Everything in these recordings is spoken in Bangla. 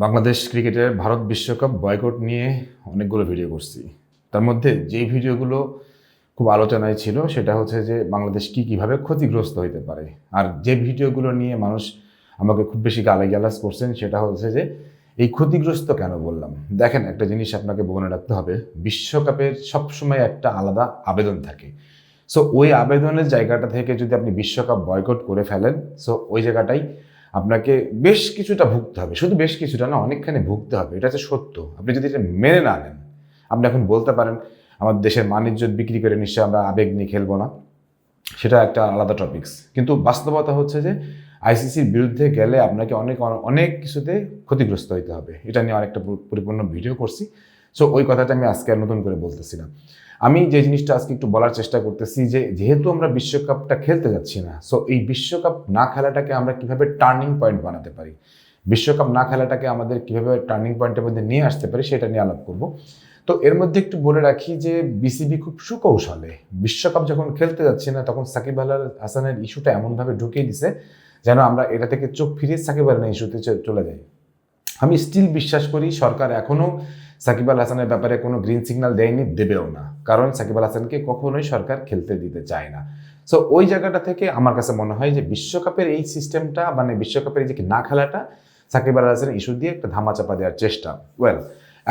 বাংলাদেশ ক্রিকেটের ভারত বিশ্বকাপ বয়কট নিয়ে অনেকগুলো ভিডিও করছি। তার মধ্যে যেই ভিডিওগুলো খুব আলোচনায় ছিল সেটা হচ্ছে যে বাংলাদেশ কীভাবে ক্ষতিগ্রস্ত হতে পারে। আর যে ভিডিওগুলো নিয়ে মানুষ আমাকে খুব বেশি গালাগালাজ করছেন সেটা হচ্ছে যে এই ক্ষতিগ্রস্ত কেন বললাম। দেখেন, একটা জিনিস আপনাকে মনে রাখতে হবে, বিশ্বকাপের সবসময় একটা আলাদা আবেদন থাকে। সো ওই আবেদনের জায়গাটা থেকে যদি আপনি বিশ্বকাপ বয়কট করে ফেলেন, সো ওই জায়গাটাই আপনাকে বেশ কিছুটা ভুগতে হবে। শুধু বেশ কিছুটা না, অনেকখানি ভুগতে হবে। এটা হচ্ছে সত্য। আপনি যদি এটা মেনে না নেন, আপনি এখন বলতে পারেন আমাদের দেশের মান-ইজ্জত বিক্রি করে নিশ্চয়ই আমরা আবেগ নিয়ে খেলবো না, সেটা একটা আলাদা টপিকস। কিন্তু বাস্তবতা হচ্ছে যে আইসিসির বিরুদ্ধে গেলে আপনাকে অনেক অনেক কিছুতে ক্ষতিগ্রস্ত হইতে হবে। এটা নিয়ে অনেকটা পরিপূর্ণ ভিডিও করছি। সো ওই কথাটা আমি আজকে আর নতুন করে বলতেছি না। আমি যে জিনিসটা আজকে একটু বলার চেষ্টা করতেছি যে যেহেতু আমরা বিশ্বকাপটা খেলতে যাচ্ছি না, সো এই বিশ্বকাপ না খেলাটাকে আমরা কিভাবে টার্নিং পয়েন্ট বানাতে পারি, বিশ্বকাপ না খেলাটাকে আমাদের কিভাবে টার্নিং পয়েন্টের মধ্যে নিয়ে আসতে পারি, সেটা নিয়ে আলাপ করব। তো এর মধ্যে একটু বলে রাখি যে বিসিবি খুব সুকৌশলে বিশ্বকাপ যখন খেলতে যাচ্ছে না তখন সাকিব আল হাসানের ইস্যুটা এমনভাবে ঢুকিয়ে দিছে যেন আমরা এটা থেকে চোখ ফিরিয়ে সাকিব আল হাসানের ইস্যুতে চলে যাই। আমি স্টিল বিশ্বাস করি সরকার এখনও সাকিব আল হাসানের ব্যাপারে কোনো গ্রিন সিগন্যাল দেয়নি, দেবেও না, কারণ সাকিব আল হাসানকে কখনোই সরকার খেলতে দিতে চায় না। সো ওই জায়গাটা থেকে আমার কাছে মনে হয় যে বিশ্বকাপের এই সিস্টেমটা, মানে বিশ্বকাপের এই যে না খেলাটা সাকিব আল হাসানের ইস্যু দিয়ে একটা ধামাচাপা দেওয়ার চেষ্টা।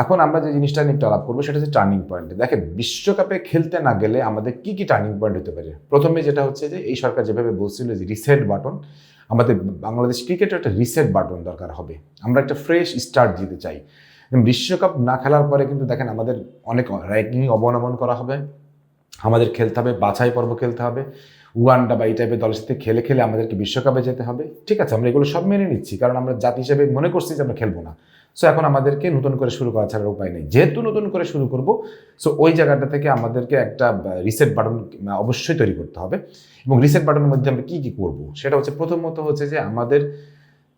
এখন আমরা যে জিনিসটা নিয়ে একটু আলাপ করবো সেটা হচ্ছে টার্নিং পয়েন্ট। দেখেন, বিশ্বকাপে খেলতে না গেলে আমাদের কি কি টার্নিং পয়েন্ট হতে পারে। প্রথমে যেটা হচ্ছে যে এই সরকার যেভাবে বলছিল যে রিসেট বাটন, আমাদের বাংলাদেশ ক্রিকেটের একটা রিসেট বাটন দরকার হবে। আমরা একটা ফ্রেশ স্টার্ট দিতে চাই। বিশ্বকাপ না খেলার পরে কিন্তু দেখেন আমাদের অনেক র্যাঙ্কিং অবনমন করা হবে, আমাদের খেলতে হবে, বাছাই পর্ব খেলতে হবে, উগান্ডা বা এই টাইপের দলের সাথে খেলে খেলে আমাদেরকে বিশ্বকাপে যেতে হবে। ঠিক আছে, আমরা এগুলো সব মেনে নিচ্ছি, কারণ আমরা জাতি হিসেবে মনে করছি যে আমরা খেলবো না। সো এখন আমাদেরকে নতুন করে শুরু করা ছাড়ার উপায় নেই। যেহেতু নতুন করে শুরু করব, সো ওই জায়গাটা থেকে আমাদেরকে একটা রিসেট বাটন অবশ্যই তৈরি করতে হবে। এবং রিসেট বাটনের মধ্যে আমরা কী কী করবো সেটা হচ্ছে, প্রথমত হচ্ছে যে আমাদের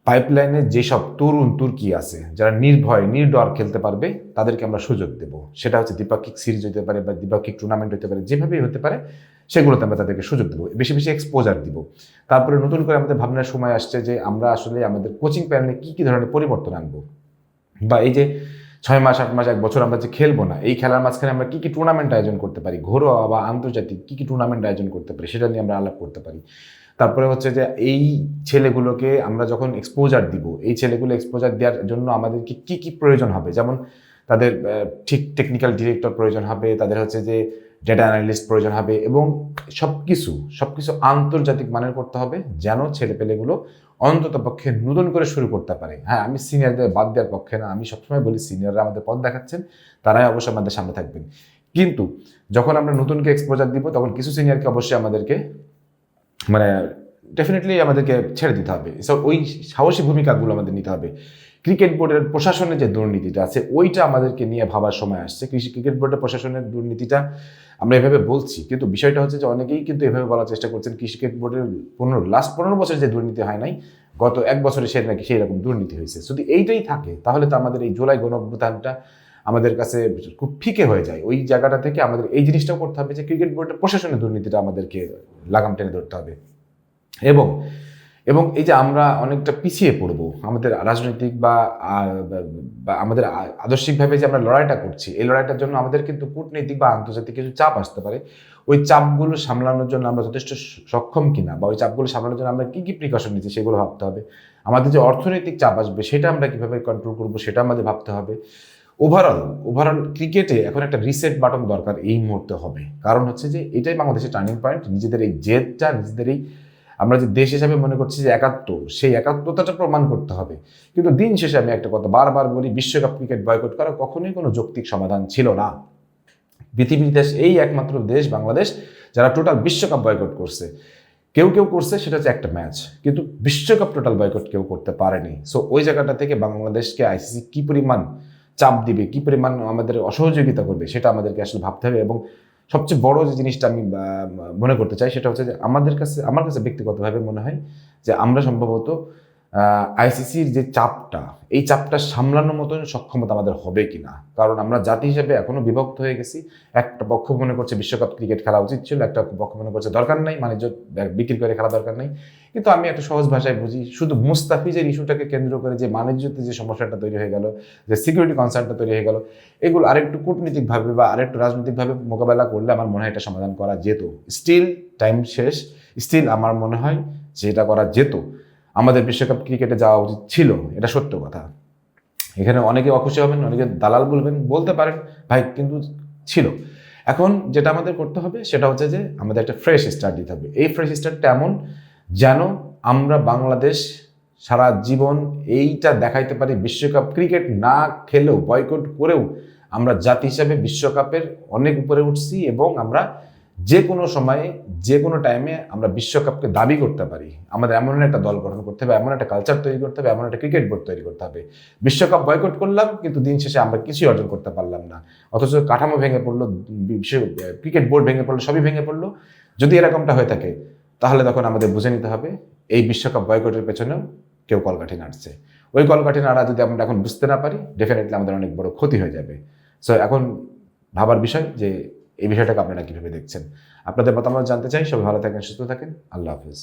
পাইপলাইনে যেসব তরুণ তুর্কি আছে যারা নির্ভয় নির্ডর খেলতে পারবে তাদেরকে আমরা সুযোগ দেব। সেটা হচ্ছে দ্বিপাক্ষিক সিরিজ হতে পারে বা দ্বিপাক্ষিক টুর্নামেন্ট হতে পারে, যেভাবেই হতে পারে সেগুলোতে আমরা তাদেরকে সুযোগ দেবো, বেশি বেশি এক্সপোজার দিব। তারপরে নতুন করে আমাদের ভাবনার সময় আসছে যে আমরা আসলে আমাদের কোচিং প্যানেলে কী কী ধরনের পরিবর্তন আনবো, বা এই যে 6 মাস 8 মাস 1 বছর আমরা যে খেলবো না, এই খেলার মাঝখানে আমরা কী কী টুর্নামেন্ট আয়োজন করতে পারি, ঘরোয়া বা আন্তর্জাতিক কী কী টুর্নামেন্ট আয়োজন করতে পারি, সেটা নিয়ে আমরা আলাপ করতে পারি। তারপরে হচ্ছে যে এই ছেলেগুলোকে আমরা যখন এক্সপোজার দিব, এই ছেলেগুলো এক্সপোজার দেওয়ার জন্য আমাদেরকে কী কী প্রয়োজন হবে, যেমন তাদের ঠিক টেকনিক্যাল ডিরেক্টর প্রয়োজন হবে, তাদের হচ্ছে যে ডেটা অ্যানালিস্ট প্রয়োজন হবে, এবং সব কিছু আন্তর্জাতিক মানের করতে হবে যেন ছেলেপেলেগুলো অন্তত পক্ষে নতুন করে শুরু করতে পারে। হ্যাঁ, আমি সিনিয়রদের বাদ দেওয়ার পক্ষে না, আমি সবসময় বলি সিনিয়ররা আমাদের পথ দেখাচ্ছেন, তারাই অবশ্যই আমাদের সামনে থাকবেন। কিন্তু যখন আমরা নতুনকে এক্সপোজার দিব তখন কিছু সিনিয়রকে অবশ্যই আমাদেরকে মানে ডেফিনেটলি আমাদেরকে ছেড়ে দিতে হবে। সো ওই সাহসী ভূমিকাগুলো আমাদের নিতে হবে। ক্রিকেট বোর্ডের প্রশাসনের যে দুর্নীতিটা আছে ওইটা আমাদেরকে নিয়ে ভাবার সময় আসছে। ক্রিকেট বোর্ডের প্রশাসনের দুর্নীতিটা আমরা এভাবে বলছি, কিন্তু বিষয়টা হচ্ছে যে অনেকেই কিন্তু এভাবে বলার চেষ্টা করছেন ক্রিকেট বোর্ডের লাস্ট 15 বছর যে দুর্নীতি হয় নাই, গত 1 বছরে সে নাকি সেই রকম দুর্নীতি হয়েছে। যদি এইটাই থাকে তাহলে তো আমাদের এই জুলাই গণঅভ্যুত্থানটা আমাদের কাছে খুব ফিকে হয়ে যায়। ওই জায়গাটা থেকে আমাদের এই জিনিসটাও করতে হবে যে ক্রিকেট বোর্ডের প্রশাসনের দুর্নীতিটা আমাদেরকে লাগাম টেনে ধরতে হবে। এবং এবং এই যে আমরা অনেকটা পিছিয়ে পড়বো আমাদের রাজনৈতিক বা আমাদের আদর্শিকভাবে যে আমরা লড়াইটা করছি, এই লড়াইটার জন্য আমাদের কিন্তু কূটনৈতিক বা আন্তর্জাতিক কিছু চাপ আসতে পারে। ওই চাপগুলো সামলানোর জন্য আমরা যথেষ্ট সক্ষম কিনা, বা ওই চাপগুলো সামলানোর জন্য আমরা কী কী প্রিকশন নিচ্ছি সেগুলো ভাবতে হবে। আমাদের যে অর্থনৈতিক চাপ আসবে সেটা আমরা কীভাবে কন্ট্রোল করবো সেটা আমাদের ভাবতে হবে। ওভারঅল ক্রিকেটে এখন একটা রিসেট বাটন দরকার এই মুহূর্তে হবে, কারণ হচ্ছে যে এটাই বাংলাদেশের টার্নিং পয়েন্ট। নিজেদের এই জেদটা, নিজেদের এই আমরা যে দেশ হিসাবে মনে করছি যে একাত্ম, সেই একাত্মতাটা প্রমাণ করতে হবে। কিন্তু দিন শেষে আমি একটা কথা বারবার বলি, বিশ্বকাপ ক্রিকেট বয়কট করা কখনোই কোনো যৌক্তিক সমাধান ছিল না। পৃথিবীর দেশ এই একমাত্র দেশ বাংলাদেশ যারা টোটাল বিশ্বকাপ বয়কট করছে। কেউ করছে সেটা হচ্ছে একটা ম্যাচ, কিন্তু বিশ্বকাপ টোটাল বয়কট কেউ করতে পারেনি। সো ওই জায়গাটা থেকে বাংলাদেশকে আইসিসি কী পরিমাণ চাপ দিবে, কী পরিমাণ আমাদের অসহযোগিতা করবে সেটা আমাদেরকে আসলে ভাবতে হবে। এবং সবচেয়ে বড় যে জিনিসটা আমি মনে করতে চাই সেটা হচ্ছে যে আমার কাছে ব্যক্তিগতভাবে মনে হয় যে আমরা সম্ভবত আইসিসির যে চাপটা, এই চাপটা সামলানোর মতন সক্ষমতা আমাদের হবে কিনা। কারণ আমরা জাতি হিসেবে এখনো বিভক্ত হয়ে গেছি। একটা পক্ষ মনে করছে বিশ্বকাপ ক্রিকেট খেলা উচিত ছিল, একটা পক্ষ মনে করছে দরকার নাই, বাণিজ্য বিক্রি করে খেলা দরকার নেই। কিন্তু আমি একটা সহজ ভাষায় বুঝি, শুধু মুস্তাফিজের ইস্যুটাকে কেন্দ্র করে যে বাণিজ্যতে যে সমস্যাটা তৈরি হয়ে গেল, যে সিকিউরিটি কনসার্নটা তৈরি হয়ে গেল, এগুলো আরেকটু কূটনীতিকভাবে বা আরেকটু রাজনৈতিকভাবে মোকাবেলা করলে আমার মনে হয় এটা সমাধান করা যেত। স্টিল টাইম শেষ, স্টিল আমার মনে হয় যে এটা করা যেত। আমাদের বিশ্বকাপ ক্রিকেটে যাওয়া উচিত ছিল, এটা সত্য কথা। এখানে অনেকে অখুশি হবেন, অনেকে দালাল বলবেন, বলতে পারেন ভাই, কিন্তু ছিল। এখন যেটা আমাদের করতে হবে সেটা হচ্ছে যে আমাদের একটা ফ্রেশ স্টার্ট দিতে হবে। এই ফ্রেশ স্টার্টটা এমন যেন আমরা বাংলাদেশ সারা জীবন এইটা দেখাইতে পারি, বিশ্বকাপ ক্রিকেট না খেলেও, বয়কট করেও আমরা জাতি হিসাবে বিশ্বকাপের অনেক উপরে উঠছি এবং আমরা যে কোনো সময়ে যে কোনো টাইমে আমরা বিশ্বকাপকে দাবি করতে পারি। আমাদের এমন একটা দল গঠন করতে হবে, এমন একটা কালচার তৈরি করতে হবে, এমন একটা ক্রিকেট বোর্ড তৈরি করতে হবে। বিশ্বকাপ বয়কট করলাম কিন্তু দিন শেষে আমরা কিছুই অর্জন করতে পারলাম না, অথচ কাঠামো ভেঙে পড়লো, ক্রিকেট বোর্ড ভেঙে পড়লো, সবই ভেঙে পড়লো। যদি এরকমটা হয়ে থাকে তাহলে তখন আমাদের বুঝে নিতে হবে এই বিশ্বকাপ বয়কটের পেছনেও কেউ কলকাঠি নাড়ছে। ওই কলকাঠি নাড়া যদি আমরা এখন বুঝতে না পারি, ডেফিনেটলি আমাদের অনেক বড় ক্ষতি হয়ে যাবে। সো এখন ভাবার বিষয় যে এই বিষয়টাকে আপনারা কীভাবে দেখছেন। আপনাদের মতামত জানতে চাই। সবাই ভালো থাকেন, সুস্থ থাকেন। আল্লাহ হাফিজ।